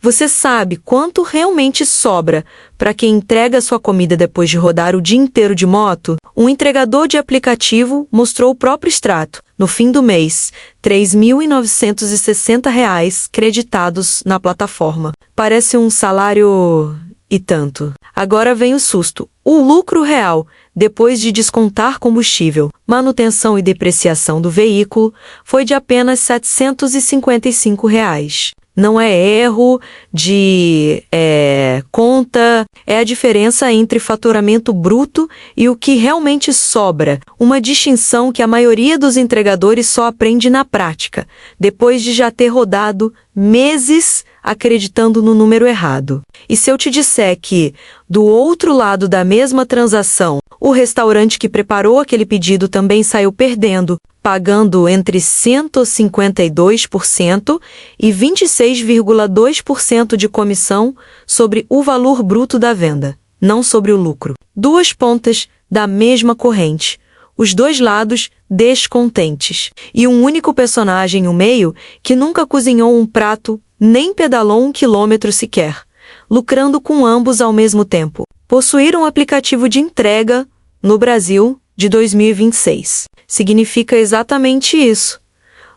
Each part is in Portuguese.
Você sabe quanto realmente sobra para quem entrega sua comida depois de rodar o dia inteiro de moto? Um entregador de aplicativo mostrou o próprio extrato. No fim do mês, R$ 3.960 creditados na plataforma. Parece um salário e tanto. Agora vem o susto. O lucro real, depois de descontar combustível, manutenção e depreciação do veículo, foi de apenas R$ 755. Não é erro de conta, é a diferença entre faturamento bruto e o que realmente sobra. Uma distinção que a maioria dos entregadores só aprende na prática, depois de já ter rodado meses acreditando no número errado. E se eu te disser que, do outro lado da mesma transação, o restaurante que preparou aquele pedido também saiu perdendo, pagando entre 152% e 26,2% de comissão sobre o valor bruto da venda, não sobre o lucro. Duas pontas da mesma corrente, os dois lados descontentes, e um único personagem no meio que nunca cozinhou um prato nem pedalou 1 quilômetro sequer, lucrando com ambos ao mesmo tempo. Possuir um aplicativo de entrega no Brasil de 2026 significa exatamente isso: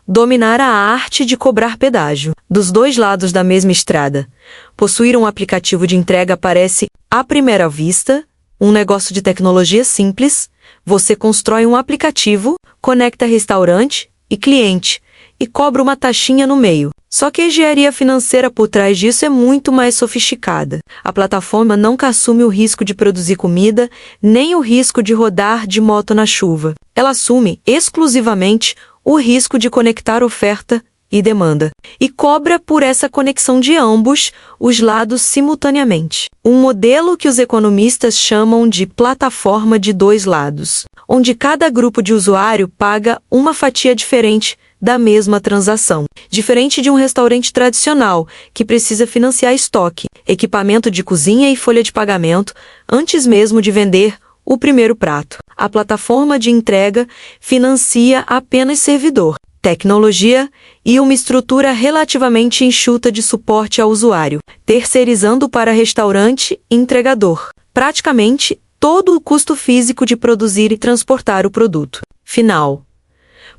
dominar a arte de cobrar pedágio. Dos dois lados da mesma estrada, possuir um aplicativo de entrega parece, à primeira vista, um negócio de tecnologia simples. Você constrói um aplicativo, conecta restaurante e cliente e cobra uma taxinha no meio. Só que a engenharia financeira por trás disso é muito mais sofisticada. A plataforma nunca assume o risco de produzir comida, nem o risco de rodar de moto na chuva. Ela assume exclusivamente o risco de conectar oferta e demanda, e cobra por essa conexão de ambos os lados simultaneamente. Um modelo que os economistas chamam de plataforma de dois lados, onde cada grupo de usuário paga uma fatia diferente da mesma transação. Diferente de um restaurante tradicional, que precisa financiar estoque, equipamento de cozinha e folha de pagamento, antes mesmo de vender o primeiro prato. A plataforma de entrega financia apenas servidor, tecnologia e uma estrutura relativamente enxuta de suporte ao usuário, terceirizando para restaurante e entregador praticamente todo o custo físico de produzir e transportar o produto final.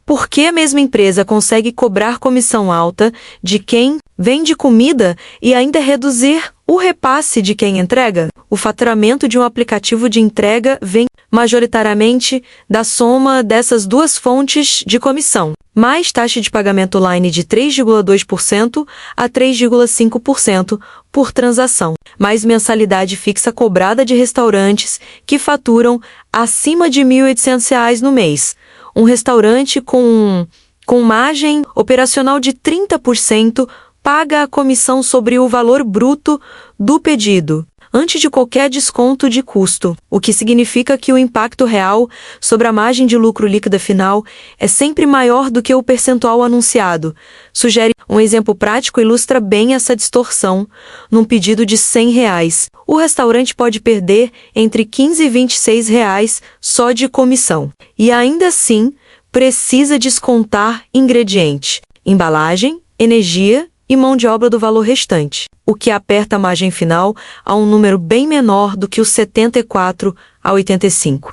Por que a mesma empresa consegue cobrar comissão alta de quem vende comida e ainda reduzir o repasse de quem entrega? O faturamento de um aplicativo de entrega vem majoritariamente da soma dessas duas fontes de comissão, mais taxa de pagamento online de 3,2% a 3,5% por transação, mais mensalidade fixa cobrada de restaurantes que faturam acima de R$ 1.800 no mês. Um restaurante com margem operacional de 30% paga a comissão sobre o valor bruto do pedido, antes de qualquer desconto de custo, o que significa que o impacto real sobre a margem de lucro líquida final é sempre maior do que o percentual anunciado. Sugere um exemplo prático ilustra bem essa distorção. Num pedido de R$ 100, o restaurante pode perder entre R$ 15 e R$ 26 só de comissão. E ainda assim, precisa descontar ingrediente, embalagem, energia e mão de obra do valor restante, o que aperta a margem final a um número bem menor do que os R$ 74 a R$ 85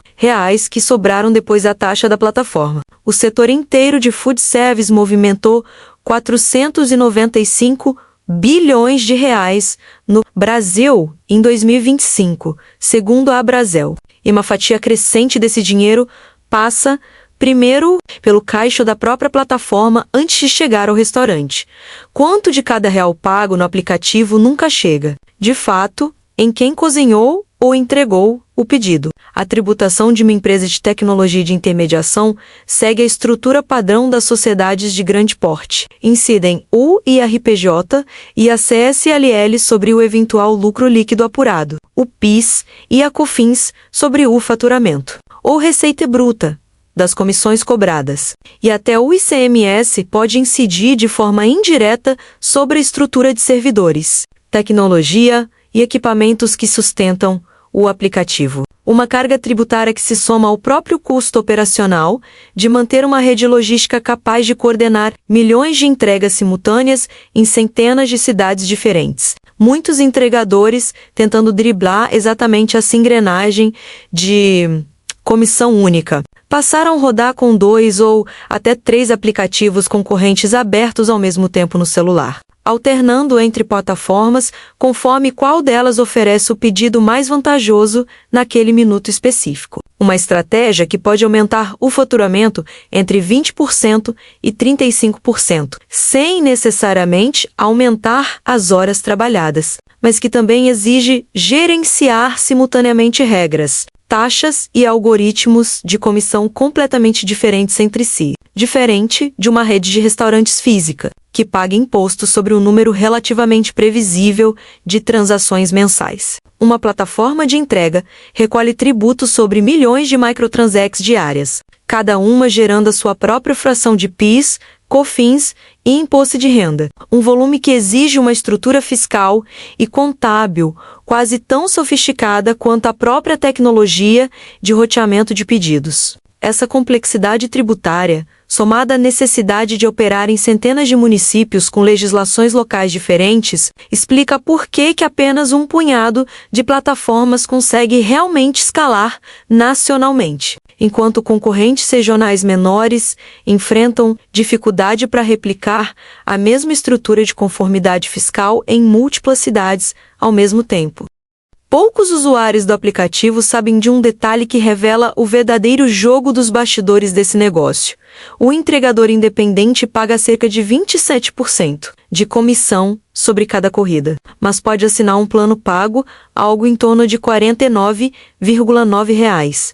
que sobraram depois da taxa da plataforma. O setor inteiro de food service movimentou 495 bilhões de reais no Brasil em 2025, segundo a Abrazel. E uma fatia crescente desse dinheiro passa primeiro pelo caixa da própria plataforma antes de chegar ao restaurante. Quanto de cada real pago no aplicativo nunca chega, de fato, em quem cozinhou ou entregou o pedido. A tributação de uma empresa de tecnologia de intermediação segue a estrutura padrão das sociedades de grande porte. Incidem o IRPJ e a CSLL sobre o eventual lucro líquido apurado, o PIS e a COFINS sobre o faturamento, ou receita bruta das comissões cobradas. E até o ICMS pode incidir de forma indireta sobre a estrutura de servidores, tecnologia e equipamentos que sustentam o aplicativo. Uma carga tributária que se soma ao próprio custo operacional de manter uma rede logística capaz de coordenar milhões de entregas simultâneas em centenas de cidades diferentes. Muitos entregadores tentando driblar exatamente essa engrenagem de comissão única. Passaram a rodar com 2 ou até 3 aplicativos concorrentes abertos ao mesmo tempo no celular, alternando entre plataformas conforme qual delas oferece o pedido mais vantajoso naquele minuto específico. Uma estratégia que pode aumentar o faturamento entre 20% e 35%, sem necessariamente aumentar as horas trabalhadas, mas que também exige gerenciar simultaneamente regras, taxas e algoritmos de comissão completamente diferentes entre si, diferente de uma rede de restaurantes física, que paga imposto sobre um número relativamente previsível de transações mensais. Uma plataforma de entrega recolhe tributos sobre milhões de microtransactions diárias, cada uma gerando a sua própria fração de PIS, COFINS e imposto de renda, um volume que exige uma estrutura fiscal e contábil quase tão sofisticada quanto a própria tecnologia de roteamento de pedidos. Essa complexidade tributária, somada à necessidade de operar em centenas de municípios com legislações locais diferentes, explica por que apenas um punhado de plataformas consegue realmente escalar nacionalmente, enquanto concorrentes regionais menores enfrentam dificuldade para replicar a mesma estrutura de conformidade fiscal em múltiplas cidades ao mesmo tempo. Poucos usuários do aplicativo sabem de um detalhe que revela o verdadeiro jogo dos bastidores desse negócio. O entregador independente paga cerca de 27% de comissão sobre cada corrida, mas pode assinar um plano pago, algo em torno de R$ 49,9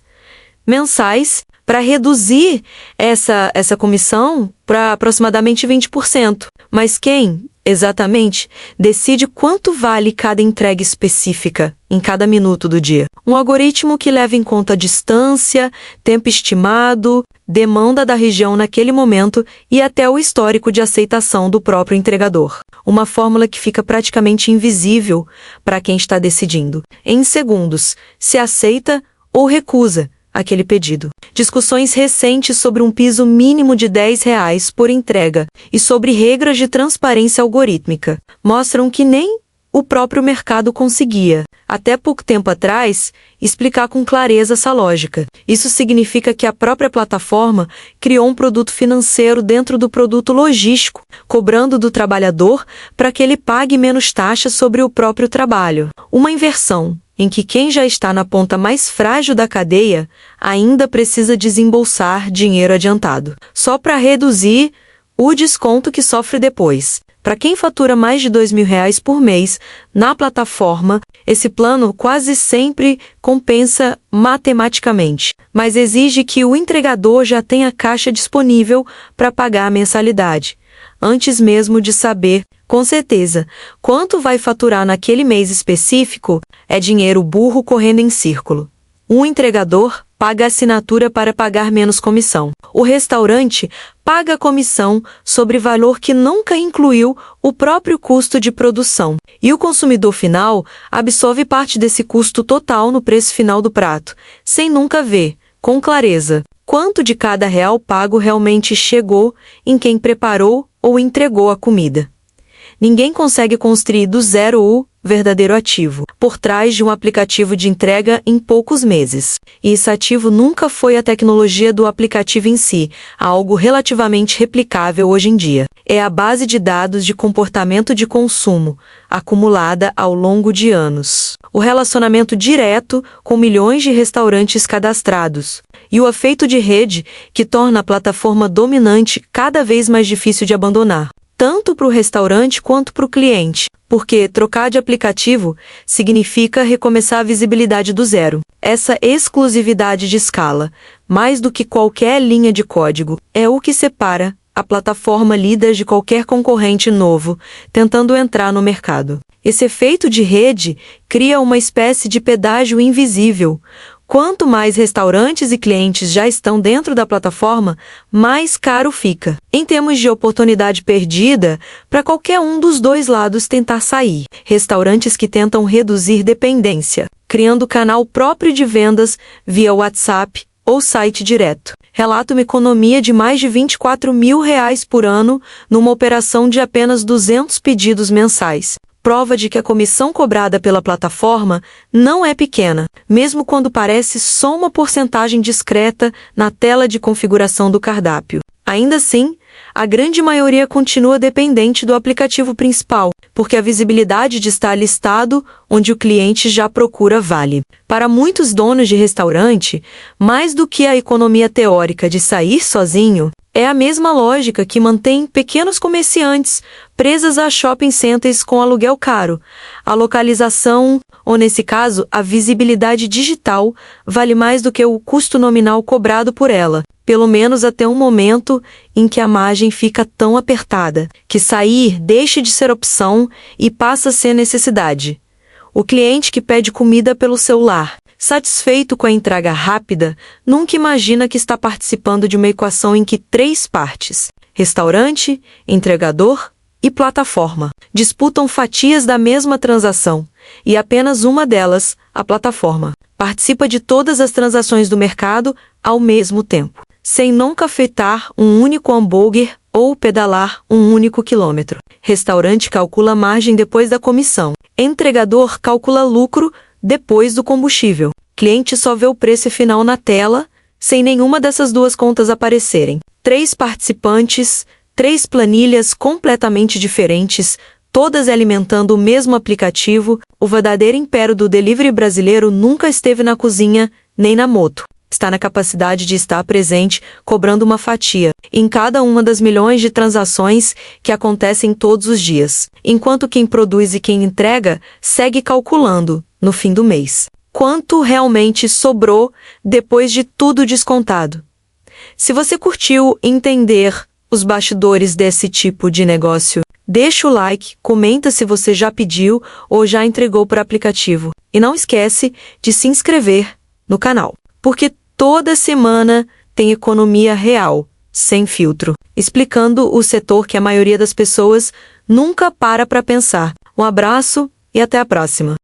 mensais, para reduzir essa comissão para aproximadamente 20%. Mas quem, exatamente, decide quanto vale cada entrega específica em cada minuto do dia? Um algoritmo que leva em conta a distância, tempo estimado, demanda da região naquele momento e até o histórico de aceitação do próprio entregador. Uma fórmula que fica praticamente invisível para quem está decidindo, em segundos, se aceita ou recusa aquele pedido. Discussões recentes sobre um piso mínimo de R$ 10 por entrega e sobre regras de transparência algorítmica mostram que nem o próprio mercado conseguia, até pouco tempo atrás, explicar com clareza essa lógica. Isso significa que a própria plataforma criou um produto financeiro dentro do produto logístico, cobrando do trabalhador para que ele pague menos taxas sobre o próprio trabalho. Uma inversão em que quem já está na ponta mais frágil da cadeia ainda precisa desembolsar dinheiro adiantado, só para reduzir o desconto que sofre depois. Para quem fatura mais de R$ 2.000 por mês na plataforma, esse plano quase sempre compensa matematicamente, mas exige que o entregador já tenha caixa disponível para pagar a mensalidade, antes mesmo de saber, com certeza, quanto vai faturar naquele mês específico. É dinheiro burro correndo em círculo. Um entregador paga a assinatura para pagar menos comissão. O restaurante paga a comissão sobre valor que nunca incluiu o próprio custo de produção. E o consumidor final absorve parte desse custo total no preço final do prato, sem nunca ver, com clareza, quanto de cada real pago realmente chegou em quem preparou ou entregou a comida. Ninguém consegue construir do zero o verdadeiro ativo por trás de um aplicativo de entrega em poucos meses. E esse ativo nunca foi a tecnologia do aplicativo em si, algo relativamente replicável hoje em dia. É a base de dados de comportamento de consumo, acumulada ao longo de anos. O relacionamento direto com milhões de restaurantes cadastrados. E o efeito de rede que torna a plataforma dominante cada vez mais difícil de abandonar, tanto para o restaurante quanto para o cliente, porque trocar de aplicativo significa recomeçar a visibilidade do zero. Essa exclusividade de escala, mais do que qualquer linha de código, é o que separa a plataforma líder de qualquer concorrente novo tentando entrar no mercado. Esse efeito de rede cria uma espécie de pedágio invisível, Quanto mais restaurantes e clientes já estão dentro da plataforma, mais caro fica. Em termos de oportunidade perdida, para qualquer um dos dois lados tentar sair. Restaurantes que tentam reduzir dependência, criando canal próprio de vendas via WhatsApp ou site direto. Relata uma economia de mais de R$ 24 mil por ano numa operação de apenas 200 pedidos mensais. Prova de que a comissão cobrada pela plataforma não é pequena, mesmo quando parece só uma porcentagem discreta na tela de configuração do cardápio. Ainda assim, a grande maioria continua dependente do aplicativo principal, porque a visibilidade de estar listado onde o cliente já procura vale. Para muitos donos de restaurante, mais do que a economia teórica de sair sozinho, é a mesma lógica que mantém pequenos comerciantes presas a shopping centers com aluguel caro. A localização, ou nesse caso, a visibilidade digital, vale mais do que o custo nominal cobrado por ela, pelo menos até um momento em que a margem fica tão apertada, que sair deixe de ser opção e passa a ser necessidade. O cliente que pede comida pelo celular, satisfeito com a entrega rápida, nunca imagina que está participando de uma equação em que 3 partes, restaurante, entregador e plataforma, disputam fatias da mesma transação, e apenas uma delas, a plataforma, participa de todas as transações do mercado ao mesmo tempo, sem nunca afetar um único hambúrguer ou pedalar um único quilômetro. Restaurante calcula margem depois da comissão. Entregador calcula lucro depois do combustível. Cliente só vê o preço final na tela, sem nenhuma dessas duas contas aparecerem. 3 participantes, 3 planilhas completamente diferentes, todas alimentando o mesmo aplicativo. O verdadeiro império do delivery brasileiro nunca esteve na cozinha, nem na moto. Está na capacidade de estar presente, cobrando uma fatia em cada uma das milhões de transações que acontecem todos os dias, enquanto quem produz e quem entrega segue calculando, no fim do mês, quanto realmente sobrou depois de tudo descontado. Se você curtiu entender os bastidores desse tipo de negócio, deixa o like, comenta se você já pediu ou já entregou por aplicativo, e não esquece de se inscrever no canal, porque toda semana tem economia real, sem filtro, explicando o setor que a maioria das pessoas nunca para pensar. Um abraço e até a próxima.